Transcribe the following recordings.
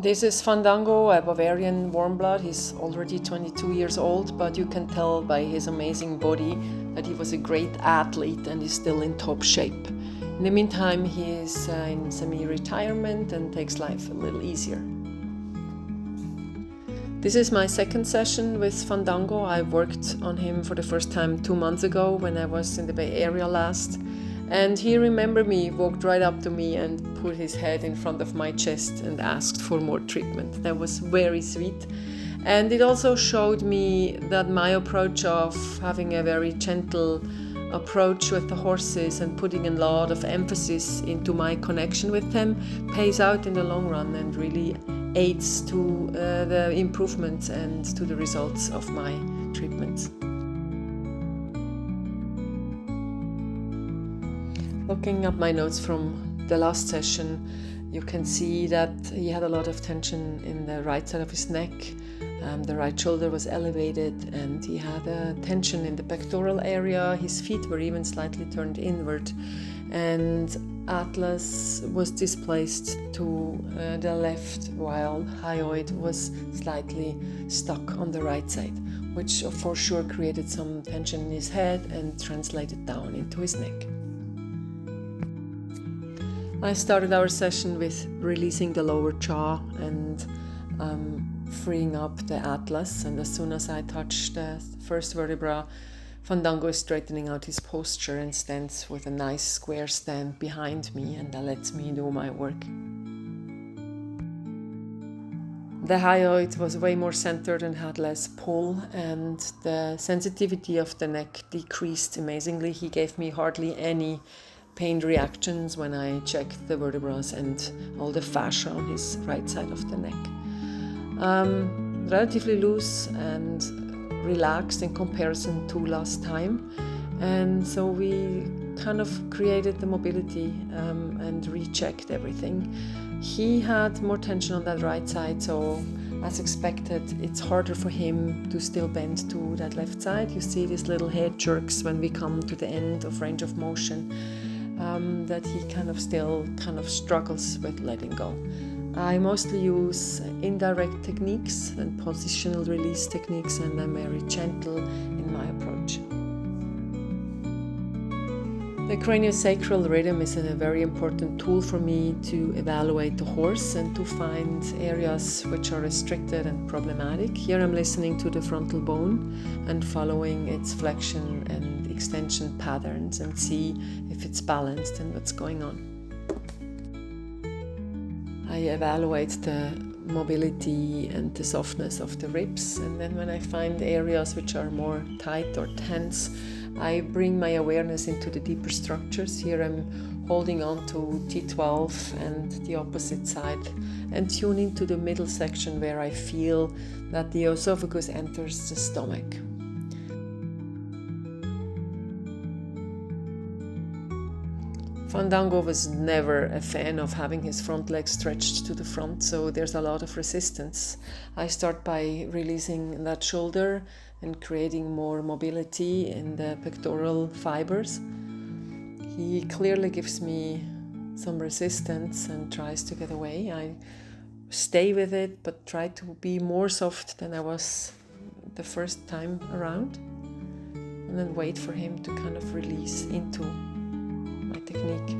This is Fandango, a Bavarian warm blood. He's already 22 years old, but you can tell by his amazing body that he was a great athlete and is still in top shape. In the meantime, he is in semi-retirement and takes life a little easier. This is my second session with Fandango. I worked on him for the first time 2 months ago when I was in the Bay Area last. And he remembered me, walked right up to me and put his head in front of my chest and asked for more treatment. That was very sweet. And it also showed me that my approach of having a very gentle approach with the horses and putting a lot of emphasis into my connection with them pays out in the long run and really aids to the improvements and to the results of my treatments. Looking at my notes from the last session, you can see that he had a lot of tension in the right side of his neck. The right shoulder was elevated and he had a tension in the pectoral area. His feet were even slightly turned inward, and Atlas was displaced to the left while Hyoid was slightly stuck on the right side, which for sure created some tension in his head and translated down into his neck. I started our session with releasing the lower jaw and freeing up the atlas, and as soon as I touch the first vertebra, Fandango is straightening out his posture and stands with a nice square stand behind me, and that lets me do my work. The hyoid was way more centered and had less pull, and the sensitivity of the neck decreased amazingly. He gave me hardly any pain reactions when I checked the vertebrae and all the fascia on his right side of the neck. Relatively loose and relaxed in comparison to last time, and so we kind of created the mobility and rechecked everything. He had more tension on that right side, so as expected it's harder for him to still bend to that left side. You see these little head jerks when we come to the end of range of motion, that he still struggles with letting go. I mostly use indirect techniques and positional release techniques, and I'm very gentle in my approach. The craniosacral rhythm is a very important tool for me to evaluate the horse and to find areas which are restricted and problematic. Here I'm listening to the frontal bone and following its flexion and extension patterns and see if it's balanced and what's going on. I evaluate the mobility and the softness of the ribs, and then when I find areas which are more tight or tense, I bring my awareness into the deeper structures. Here I'm holding on to T12 and the opposite side and tune into the middle section where I feel that the esophagus enters the stomach. Fandango was never a fan of having his front leg stretched to the front, so there's a lot of resistance. I start by releasing that shoulder and creating more mobility in the pectoral fibers. He clearly gives me some resistance and tries to get away. I stay with it, but try to be more soft than I was the first time around, and then wait for him to kind of release into my technique.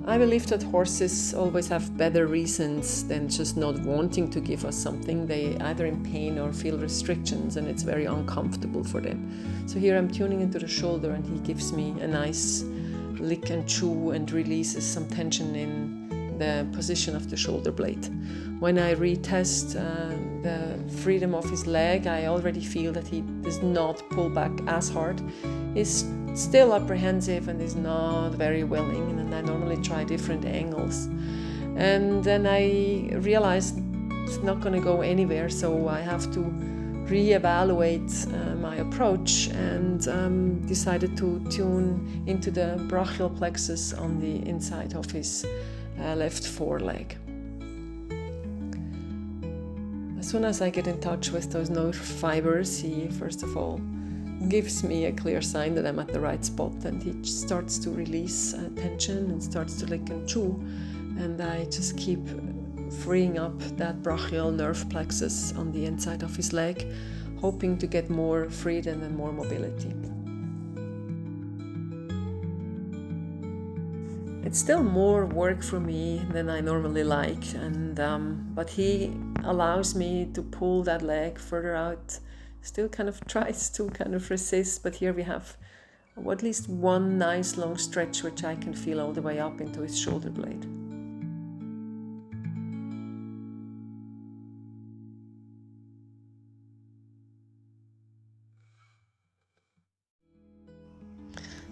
I believe that horses always have better reasons than just not wanting to give us something. They either in pain or feel restrictions, and it's very uncomfortable for them. So here I'm tuning into the shoulder, and he gives me a nice lick and chew and releases some tension in the position of the shoulder blade. When I retest the freedom of his leg, I already feel that he does not pull back as hard. He's still apprehensive and is not very willing, and I normally try different angles. And then I realize it's not going to go anywhere, so I have to reevaluate my approach and decided to tune into the brachial plexus on the inside of his left foreleg. As soon as I get in touch with those nerve fibers, he first of all gives me a clear sign that I'm at the right spot, and he starts to release tension and starts to lick and chew, and I just keep freeing up that brachial nerve plexus on the inside of his leg, hoping to get more freedom and more mobility. It's still more work for me than I normally like, but he allows me to pull that leg further out. Still kind of tries to kind of resist, but here we have at least one nice long stretch which I can feel all the way up into his shoulder blade.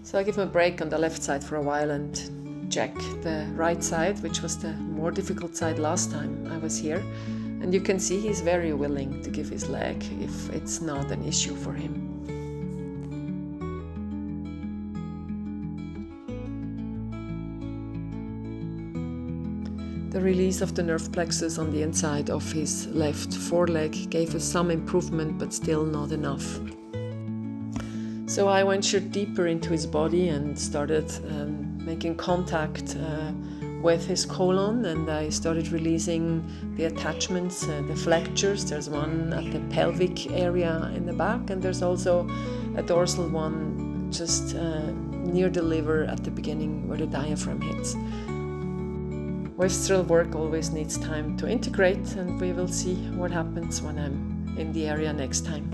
So I give him a break on the left side for a while and check the right side, which was the more difficult side last time I was here. And you can see he's very willing to give his leg if it's not an issue for him. The release of the nerve plexus on the inside of his left foreleg gave us some improvement, but still not enough. So I ventured deeper into his body and started making contact with his colon, and I started releasing the attachments, the flexures. There's one at the pelvic area in the back, and there's also a dorsal one just near the liver at the beginning where the diaphragm hits. Visceral work always needs time to integrate, and we will see what happens when I'm in the area next time.